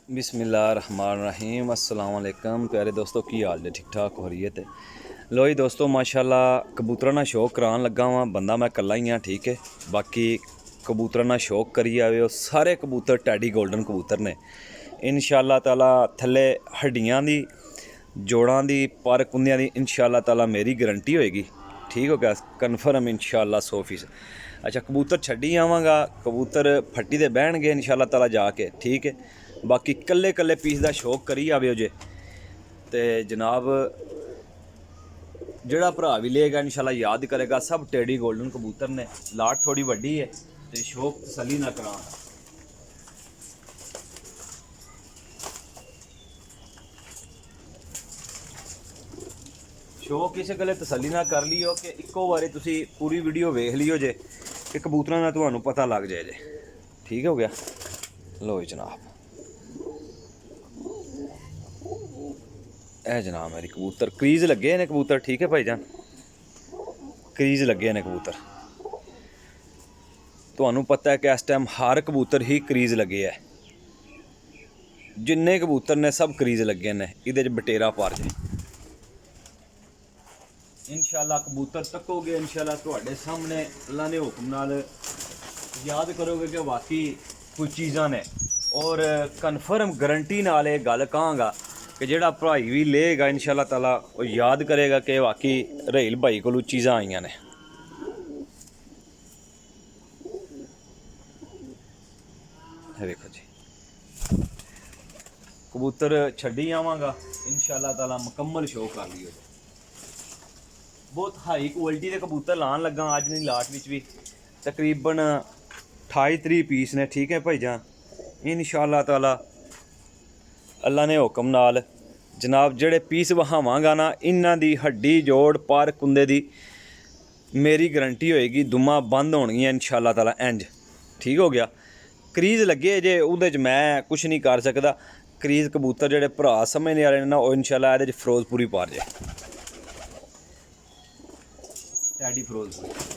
बिस्मिल्लाहिर्रहमानिर्रहीम अस्सलाम वालेकुम प्यारे दोस्तों की हाल जे ठीक ठाक हो रही है। तो लो जी दोस्तों माशाल्लाह कबूतरा ना शौक करान लगा वां। बंदा मैं कल्ला ही हाँ, ठीक है। बाकी कबूतरा ना शौक करी आवे वो सारे कबूतर टैडी गोल्डन कबूतर ने इंशाअल्लाह ताला। थल्ले हड्डियां दी जोड़ां दी पर कुंदियां दी इंशाअल्लाह ताला मेरी गारंटी होएगी, ठीक हो गया, कन्फर्म इंशाअल्लाह 100%। अच्छा कबूतर छड्डी आवांगा, कबूतर फट्टी दे बहणगे इंशाअल्लाह ताला जाके, ठीक है। बाकी कल्ले कल्ले पीस का शौक करी आवे जे ते जनाब जेड़ा भरा भी लेगा इंशाल्लाह याद करेगा। सब टेडी गोल्डन कबूतर ने, लाट थोड़ी वड्डी है ते शौक तसली ना करा। शौक इस गल्ले तसली ना कर लियो कि इक्को बारी तुसी पूरी वीडियो वेख लियो जे कि कबूतरां दा तुहानू पता लग जाए जे, ठीक हो गया। लो जनाब ए जनाब मेरी कबूतर क्रीज लगे ने कबूतर, ठीक है भाईजान, क्रीज लगे ने कबूतर। तुहानू पता है कि इस टाइम हर कबूतर ही क्रीज लगे है, जिन्ने कबूतर ने सब क्रीज लगे ने। इहदे च बटेरा पार जे इंशाअल्लाह कबूतर तकोगे इंशाअल्लाह तुहाडे सामने अल्लाह ने हुक्म नाल याद करोगे कि वाकई कोई चीज़ां ने। और कन्फर्म गारंटी नाल ये गल कहांगा कि जेड़ा भाई भी लेगा इंशाअल्लाह ताला वो याद करेगा कि वाकई रहील भाई कोलू चीज़ां आईयां ने। देखो जी कबूतर छड्डी आवांगा इंशाअल्लाह ताला मुकम्मल शो कर लियो। बहुत हाई क्वालिटी के कबूतर लान लगा अज दी लाट विच भी तकरीबन 28-30 पीस ने, ठीक है भाईजान। इंशाअल्लाह ताला अल्लाह ने हुक्म नाल जनाब जेड़े पीस वहावांगा ना इन्हां दी हड्डी जोड़ पर कुंदे दी मेरी गारंटी होएगी। दुमा बंद होणगियां इंशाअल्लाह ताला इंज, ठीक हो गया। क्रीज लगे जे उहदे च मैं कुछ नहीं कर सकदा। क्रीज कबूतर जेड़े भरा समझने वाले ना वो इंशाअल्लाह इहदे च फिरोजपुरी पार जे टैडी फिरोजपुरी।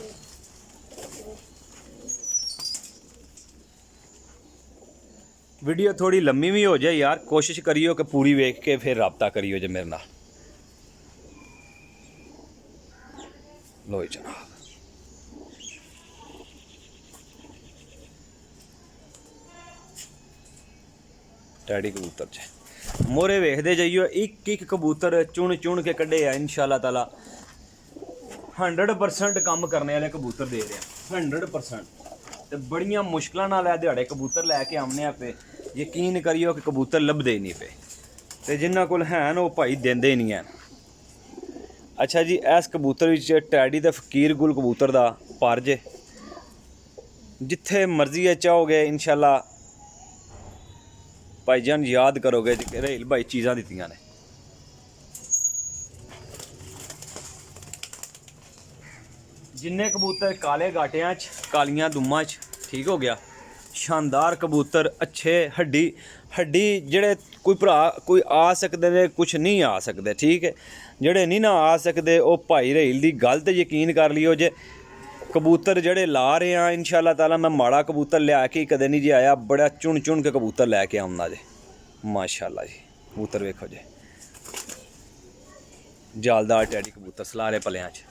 वीडियो थोड़ी लम्मी भी हो जाए यार, कोशिश करियो कि पूरी वेख के फिर रबता करियो जे मेरे नाल। लो जनाब टैडी कबूतर च मोरे वेखदे जाइयो, एक एक कबूतर चुन चुन के कड्ढे आ इंशाअल्लाह ताला। 100% काम करने वाले कबूतर दे रहे हैं 100%। तो बड़ियां मुश्किलों नाल दिहाड़े कबूतर लैके आने पे, यकीन करियो कि कबूतर लभदे ही नहीं पे, तो जिन्होंने कोल हैन वो भाई देंदे ही नहीं हैं। अच्छा जी इस कबूतर विच टैडी द फकीर गुल कबूतर दा पर जे जिथे मर्जी चाहोगे इंशाअल्लाह भाईजान याद करोगे रहील भाई चीज़ां दित्तियां ने। जिन्ने कबूतर काले गाटियां च कालियां दुम्मां च, ठीक हो गया, शानदार कबूतर अच्छे हड्डी हड्डी जेड़े कोई भरा कोई आ सकते ने कुछ नहीं आ सकते, ठीक है। जेड़े नहीं ना आ सकते वो भाई रहील दी गल ते यकीन कर लियो जे कबूतर जेड़े ला रहे हैं इंशाअल्लाह ताला मैं माड़ा कबूतर लिया के कदे नहीं जी आया, बड़ा चुन चुन के कबूतर लैके आउंदा जे माशाअल्लाह जी। कबूतर वेखो जे जालदार टैडी कबूतर सलारे पलियां च।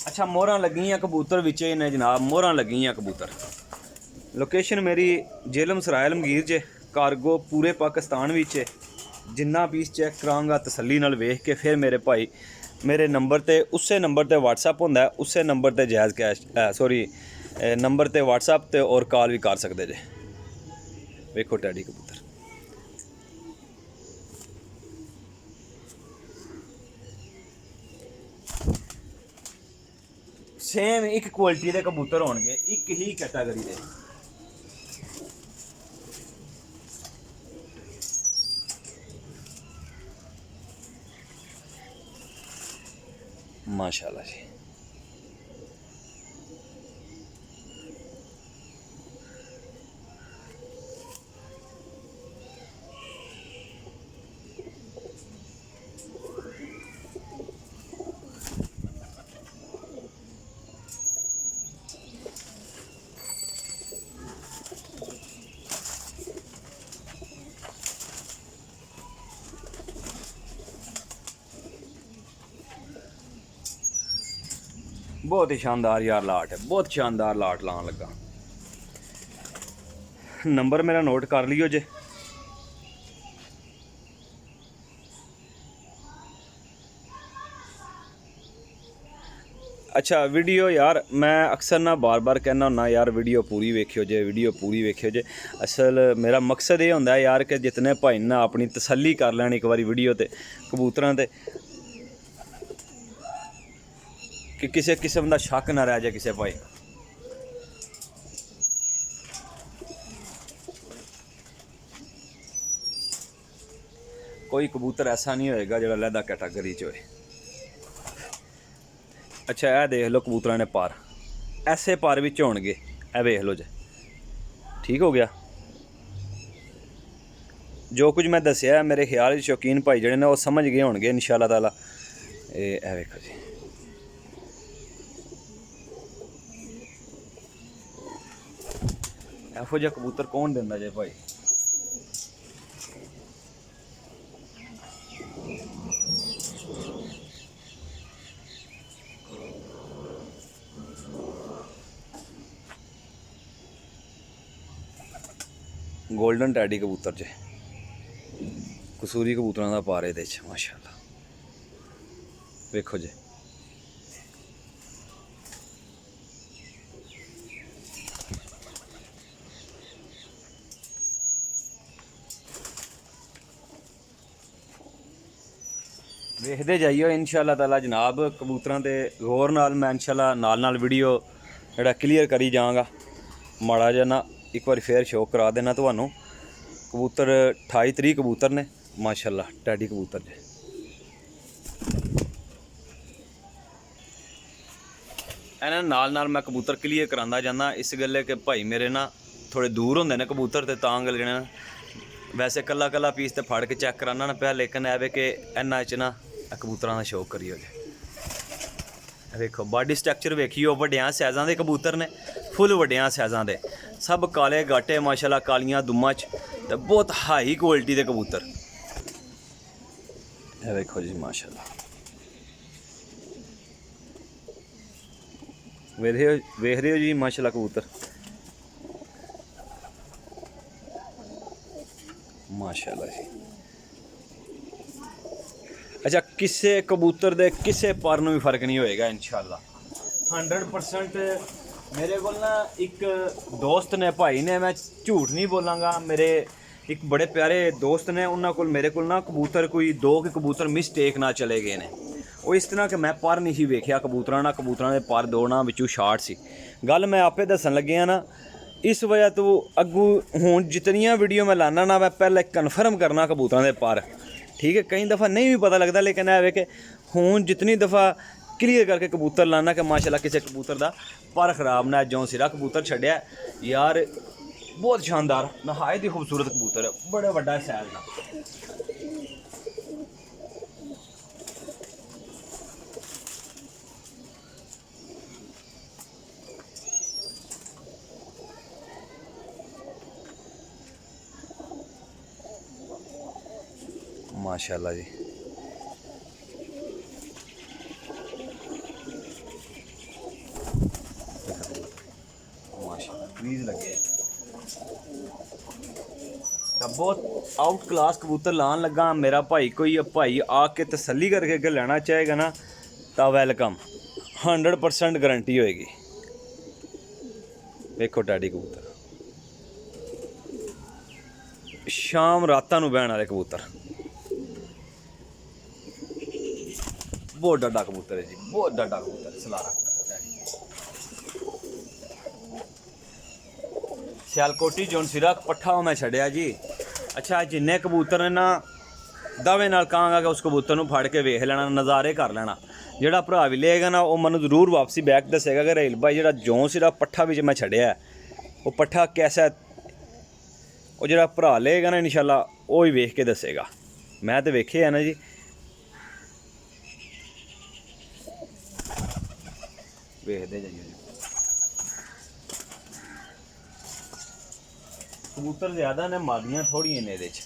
अच्छा मोहरां लगियां कबूतर विच ने जनाब, मोहरां लगियां कबूतर। लोकेशन मेरी जेलम सराय आलमगीर च, कारगो पूरे पाकिस्तान विच। जिन्ना पीस चेक करांगा तसल्ली नाल वेख के फिर मेरे भाई मेरे नंबर ते उस्से नंबर ते व्हाट्सअप होंदा है, उस्से नंबर ते जायज़ कैश सॉरी नंबर ते व्हाट्सअप ते और कॉल भी कर सकते जे। वेखो टैडी कबूतर सेम एक क्वालिटी के कबूतर होंगे, एक ही कैटागरी के। माशाल्लाह जी बहुत ही शानदार यार लाट है, बहुत शानदार लाट लान लगा। नंबर मेरा नोट कर लियो जे। अच्छा वीडियो यार मैं अक्सर ना बार बार कहना हुन्ना यार वीडियो पूरी वेखियो जे, वीडियो पूरी वेखियो जे। असल मेरा मकसद ये होंदा है यार कि जितने भाई ना अपनी तसल्ली कर लैन एक बारी वीडियो ते कबूतरां ते, कि किसी किस्म का शक ना रह जाए किसी भाई। कोई कबूतर ऐसा नहीं होएगा जो अलहदा कैटागरी च होए। अच्छा यह देख लो कबूतरां ने पर, ऐसे पर भी होणगे, ए वेख लो जे। ठीक हो गया। जो कुछ मैं दसिया मेरे ख्याल शौकीन भाई जड़े ने वो समझ गए होणगे इंशाअल्लाह ताला। ए वेखो जी, एहो जिहा कबूतर कौन दिंदा जे भाई। गोल्डन टैडी कबूतर जे, कसूरी कबूतरां दा पार इहदे च माशाअल्लाह। वेखो जी, वेखदे जाइयो इंशाअल्लाह ताला जनाब। कबूतरां दे गौर नाल मैं इंशाअल्लाह नाल वीडियो जेह्ड़ा क्लीयर करी जांगा। माड़ा जिहा ना एक बार फिर शो करा देना तुहानू। कबूतर 28-30 कबूतर ने माशाअल्लाह, टैडी कबूतर जे। इन्हां नाल मैं कबूतर क्लीयर करांदा जाना इस गल्ले कि भाई मेरे ना थोड़े दूर होंदे ने कबूतर ते तां गल जेह्ड़े ना वैसे कल्ला कल्ला पीस ते फड़ के चैक कराना ना पिया, लेकिन ऐ वे कि इन्ना च ना कबूतरां दा शौक करियो जे। देखो बॉडी स्ट्रक्चर वेखियो, वड्डियां साइज़ां दे कबूतर ने, फुल वड्डियां साइज़ां दे, सब काले गाटे माशाअल्लाह, कालियां दुम्मां च, ते बहुत हाई क्वालिटी दे कबूतर। ये देखो जी माशाअल्लाह, वेख रहे हो जी माशाअल्लाह कबूतर माशाअल्लाह जी। अच्छा किसी कबूतर दे किसी पर नूं भी फर्क नहीं होएगा इंशाअल्लाह 100%। मेरे को ना एक दोस्त ने भाई ने, मैं झूठ नहीं बोलांगा, मेरे एक बड़े प्यारे दोस्त ने, उन्होंने को मेरे को ना कबूतर कोई 2 के कबूतर मिसटेक ना चले गए ने। वो इस तरह कि मैं पर नहीं सी वेखिया कबूतरां ना, कबूतरां दे पर 2 ना विचों शार्ट सी। गल मैं आपे दसन लग्या ना, इस वजह तो अगू हुण जितनियां वीडियो मैं लाना ना, मैं पहले कन्फर्म करना कबूतरां दे पर। ठीक है, कई दफ़ा नहीं भी पता लगता, लेकिन है कि हुण जितनी दफ़ा क्लीयर करके कबूतर लाना कि माशाअल्लाह किसी कबूतर दा पर खराब ना। जो सिरा कबूतर छड्डिया यार बहुत शानदार, नहायत ही खूबसूरत कबूतर है, बड़े वड्डा सैल ना। माशाअल्लाह जी, माशाअल्लाह प्लीज़ लगे। बहुत आउट क्लास कबूतर लान लगा मेरा भाई। कोई भाई आके तसल्ली करके अगर लेना चाहेगा ना तो वेलकम, 100% गारंटी होएगी। देखो टैडी कबूतर शाम रातां नूं बहण वाले कबूतर, बहुत डाडा कबूतर है जी, बहुत डाडा कबूतर, सलारा सियालकोटी जोन सिरा पट्ठा मैं छड़िया जी। अच्छा जिन्ने कबूतर ने ना दावे नाल कहांगा कि उस कबूतर नूं फड़ के वेख लेना, नज़ारे कर लेना। जेड़ा भरा भी लेगा ना वो मैनूं जरूर वापसी बैक दसेगा कि रेल भाई जेड़ा जोन सिरा पट्ठा विच मैं छड़िया वो पट्ठा कैसा, वो जेड़ा भरा लेगा ना इंशाअल्लाह वो ही वेख के दसेगा। मैं तो वेखे है ना जी। वेखदे जाइए जी, कबूतर ज़्यादा ने, मादियां थोड़ियां ने इहदे च।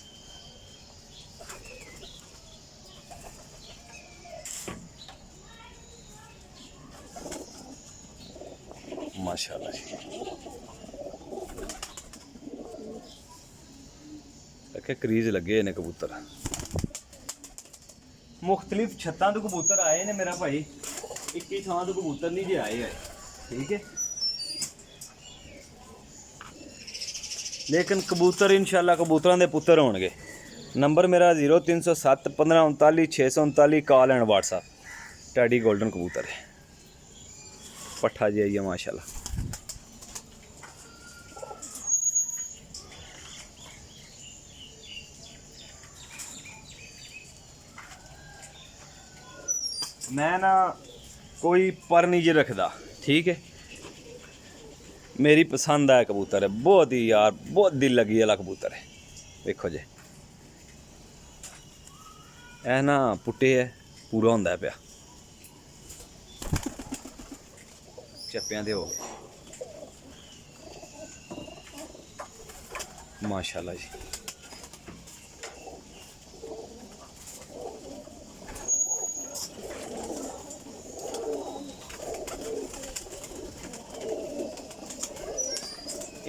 माशाल्लाह जी। देखे क्रीज लगे ने कबूतर, मुख्तलिफ छत्तां तो कबूतर आए ने मेरा भाई, एक ही थां तो कबूतर नहीं जे आए है, ठीक है। लेकिन कबूतर इंशाल्लाह कबूतरां दे पुत्तर होणगे। नंबर मेरा 0307 1539 639, call and WhatsApp. Teddy golden कबूतर है, पट्ठा जी आई है माशाल्लाह। मैं ना कोई पर नहीं जे रखदा, ठीक है। मेरी पसंद आया कबूतर है, बहुत ही यार बहुत दिल लगी वाला कबूतर है। देखो जी ऐ ना पुट्टे है पूरा होंदा पिया, चप्पियां दे हो गए माशाल्लाह जी।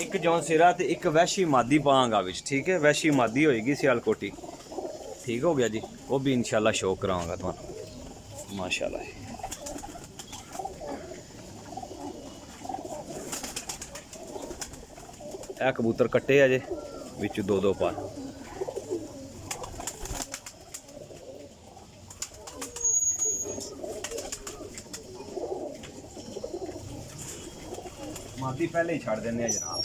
एक जौन सिरा ते एक वैशी मादी पांगा विच, ठीक है। वैशी मादी होएगी सियालकोटी, ठीक हो गया जी। वो भी इंशाल्लाह शो कराऊंगा तुहानू माशाल्लाह जी। ए कबूतर कट्टे अजे विच दो दो पर, मादी पहले ही छड़ देने जनाब।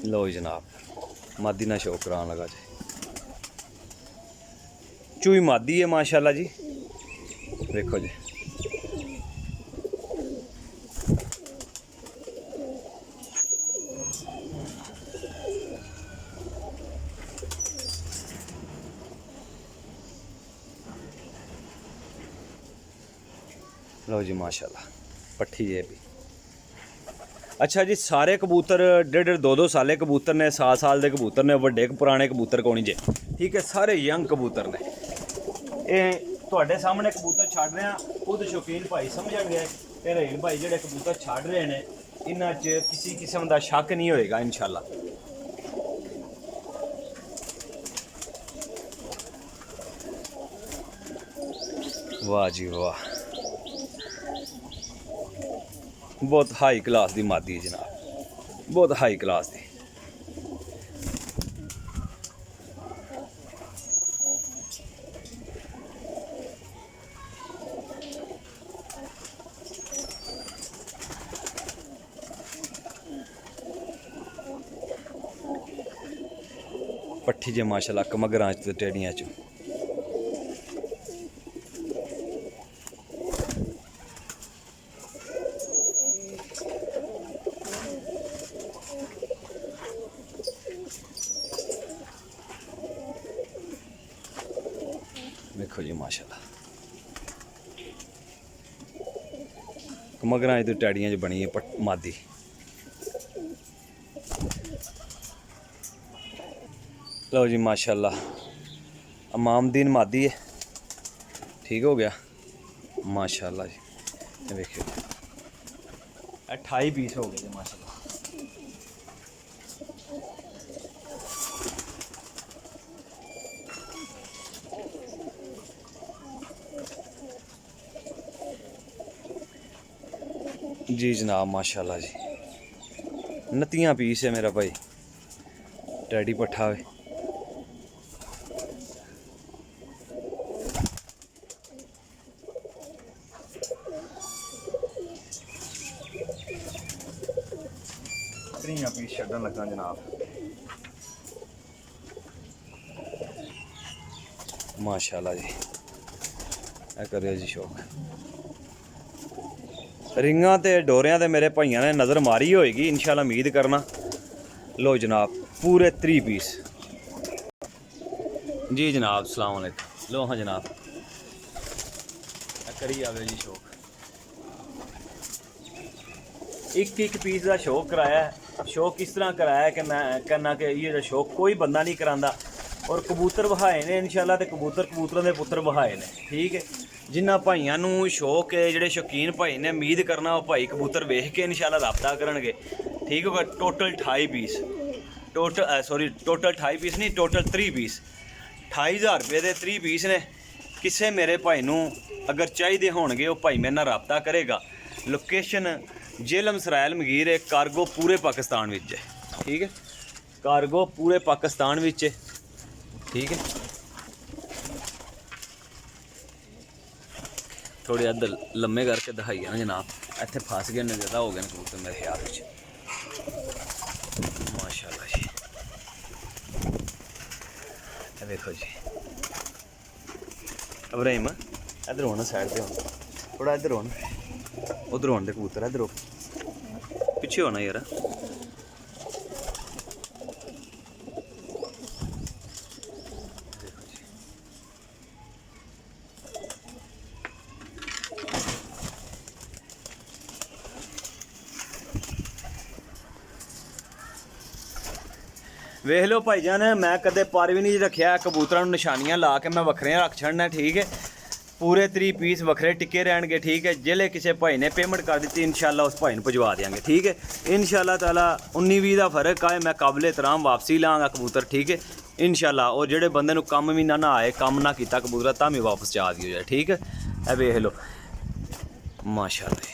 लो जनाब मादी ना शौक कराने लगा जी। चूई मादी है माशाल्लाह जी, देखो जी। लो जी माशाल्लाह पट्ठी है भी। अच्छा जी सारे कबूतर 1.5 2 साले कबूतर ने, 7 साल के कबूतर ने, वड्डे पुराने कबूतर कोनी जे, ठीक है। सारे यंग कबूतर ने। ये तुहाडे सामने कबूतर छड़ रहे हैं, खुद शौकीन भाई समझणगे ते रहील भाई जेडे कबूतर छड़ रहे ने इन्हां च किसी किस्म का शक नहीं होएगा इंशाल्लाह। वाह जी वाह, बहुत हाई क्लास दी मादी है जनाब, बहुत हाई क्लास दी। पट्ठी जे माशाल्लाह कमगरां च ते टेड़ियां च। देखो जी माशाल्लाह कमगरां च ते टैड़ियां च बनी है मादी। लो जी माशाल्लाह अमामदीन मादी है, ठीक हो गया माशाल्लाह जी। देखिए 28 पीस हो गए जी माशाल्लाह। जी जनाब माशाल्लाह जी 29 पीस है मेरा भाई, टैडी पट्ठा है। पीस छड्डन लगा जनाब माशाल्लाह जी। ऐ करियो जी शौक। रिंगां ते डोरियां ते मेरे भाइयों ने नज़र मारी होएगी इंशाल्लाह, उम्मीद करना। लो जनाब पूरे 3 पीस जी जनाब। अस्सलाम वालेकुम। लो हाँ जनाब करी आवे जी शौक। एक पीस का शौक कराया है। शौक इस तरह कराया कि मैं कहना कि ये शौक कोई बंदा नहीं करांदा, ਔਰ ਕਬੂਤਰ ਵਹਾਏ ਨੇ ਇਨਸ਼ਾਅੱਲਾ, ਤੇ ਕਬੂਤਰਾਂ ਦੇ ਪੁੱਤਰ ਵਹਾਏ ਨੇ। ਠੀਕ ਹੈ, ਜਿਨ੍ਹਾਂ ਭਾਈਆਂ ਨੂੰ ਸ਼ੌਕ ਹੈ, ਜਿਹੜੇ ਸ਼ੌਕੀਨ ਭਾਈ ਨੇ, ਉਮੀਦ ਕਰਨਾ ਉਹ ਭਾਈ ਕਬੂਤਰ ਵੇਖ ਕੇ ਇਨਸ਼ਾਅੱਲਾ ਰਾਬਤਾ ਕਰਨਗੇ। ਠੀਕ ਹੋਗਾ। ਟੋਟਲ 28 ਪੀਸ, ਟੋਟਲ 28 ਪੀਸ ਨਹੀਂ, ਟੋਟਲ 30 ਪੀਸ, 28000 ਰੁਪਏ ਦੇ 30 ਪੀਸ ਨੇ। ਕਿਸੇ ਮੇਰੇ ਭਾਈ ਨੂੰ ਅਗਰ ਚਾਹੀਦੇ ਹੋਣਗੇ ਉਹ ਭਾਈ ਮੇਰੇ ਨਾਲ ਰਾਬਤਾ ਕਰੇਗਾ। ਲੋਕੇਸ਼ਨ ਜੇਹਲਮ ਸਰਾਇਲ ਮਗੀਰ ਹੈ, ਕਾਰਗੋ ਪੂਰੇ ਪਾਕਿਸਤਾਨ ਵਿੱਚ ਹੈ। ਠੀਕ ਹੈ, ਕਾਰਗੋ ਪੂਰੇ ਪਾਕਿਸਤਾਨ ਵਿੱਚ ਹੈ। ਠੀਕ ਹੈ, ਥੋੜੇ ਇੱਧਰ ਲੰਮੇ ਕਰਕੇ ਦਿਖਾਈਏ ਨਾ ਜਨਾਬ, ਇੱਥੇ ਫਸ ਗਏ ਨੇ, ਜ਼ਿਆਦਾ ਹੋ ਗਏ ਨੇ ਕਬੂਤਰ ਮੇਰੇ ਖਿਆਲ ਵਿੱਚ। ਮਾਸ਼ਾਅੱਲਾ ਜੀ, ਇਹ ਦੇਖੋ ਜੀ ਇਬਰਾਹੀਮ, ਇੱਧਰ ਹੋਣਾ ਸਾਈਡ ਤੇ ਹੋਣਾ, ਥੋੜਾ ਇੱਧਰ ਹੋਣਾ, ਉਧਰ ਹੋਣ ਦੇ ਕਬੂਤਰ, ਇੱਧਰ ਹੋ, ਪਿੱਛੇ ਹੋਣਾ ਯਾਰ। ਵੇਖ ਲਓ ਭਾਈਜਾਨ, ਮੈਂ ਕਦੇ ਪਰ ਵੀ ਨਹੀਂ ਰੱਖਿਆ ਕਬੂਤਰਾਂ ਨੂੰ ਨਿਸ਼ਾਨੀਆਂ ਲਾ ਕੇ ਮੈਂ ਵੱਖਰੇ ਰੱਖ ਛੱਡਣਾ। ਠੀਕ ਹੈ, ਪੂਰੇ 30 ਪੀਸ ਵੱਖਰੇ ਟਿੱਕੇ ਰਹਿਣਗੇ। ਠੀਕ ਹੈ, ਜਿਹੜੇ ਕਿਸੇ ਭਾਈ ਨੇ ਪੇਮੈਂਟ ਕਰ ਦਿੱਤੀ ਇਨਸ਼ਾਅੱਲਾ ਉਸ ਭਾਈ ਨੂੰ ਭਜਵਾ ਦੇਵਾਂਗੇ। ਠੀਕ ਹੈ, ਇਨਸ਼ਾਅੱਲਾ ਤਾਲਾ 19-20 ਦਾ ਫਰਕ ਆਏ, ਮੈਂ ਕਾਬਲੇ ਤਰਾਮ ਵਾਪਸੀ ਲਾਂਗਾ ਕਬੂਤਰ। ਠੀਕ ਹੈ ਇਨਸ਼ਾਅੱਲਾ। ਉਹ ਜਿਹੜੇ ਬੰਦੇ ਨੂੰ ਕੰਮ ਵੀ ਨਾ ਆਏ, ਕੰਮ ਨਾ ਕੀਤਾ ਕਬੂਤਰ, ਤਾਂ ਵੀ ਵਾਪਸ ਜਾ ਦਿਓ ਜਾਏ। ਠੀਕ ਹੈ, ਇਹ ਵੇਖ ਲਓ ਮਾਸ਼ਾਅੱਲਾ।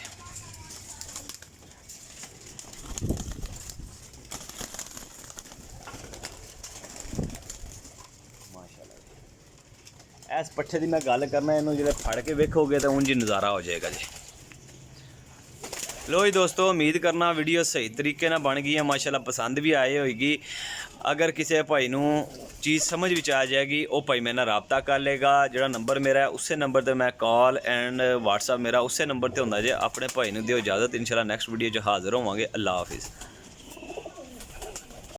ਇਸ ਪੱਠੇ ਦੀ ਮੈਂ ਗੱਲ ਕਰਨਾ, ਇਹਨੂੰ ਜਿਹੜੇ ਫੜ ਕੇ ਵੇਖੋਗੇ ਤਾਂ ਉਂਝ ਹੀ ਨਜ਼ਾਰਾ ਹੋ ਜਾਏਗਾ ਜੀ। ਲੋ ਜੀ ਦੋਸਤੋ, ਉਮੀਦ ਕਰਨਾ ਵੀਡੀਓ ਸਹੀ ਤਰੀਕੇ ਨਾਲ ਬਣ ਗਈ ਹੈ, ਮਾਸ਼ਾਅੱਲਾ ਪਸੰਦ ਵੀ ਆਏ ਹੋਏਗੀ। ਅਗਰ ਕਿਸੇ ਭਾਈ ਨੂੰ ਚੀਜ਼ ਸਮਝ ਵਿੱਚ ਆ ਜਾਏਗੀ ਉਹ ਭਾਈ ਮੇਰੇ ਨਾਲ ਰਾਬਤਾ ਕਰ ਲੇਗਾ। ਜਿਹੜਾ ਨੰਬਰ ਮੇਰਾ ਹੈ ਉਸੇ ਨੰਬਰ ਤੇ ਮੈਂ ਕਾਲ ਐਂਡ WhatsApp ਮੇਰਾ ਉਸੇ ਨੰਬਰ ਤੇ ਹੁੰਦਾ ਜੇ। ਆਪਣੇ ਭਾਈ ਨੂੰ ਦਿਓ ਇਜਾਜ਼ਤ, ਇਨਸ਼ਾਅੱਲਾ ਨੈਕਸਟ ਵੀਡੀਓ 'ਚ ਹਾਜ਼ਰ ਹੋਵਾਂਗੇ। ਅੱਲਾ ਹਾਫਿਜ਼।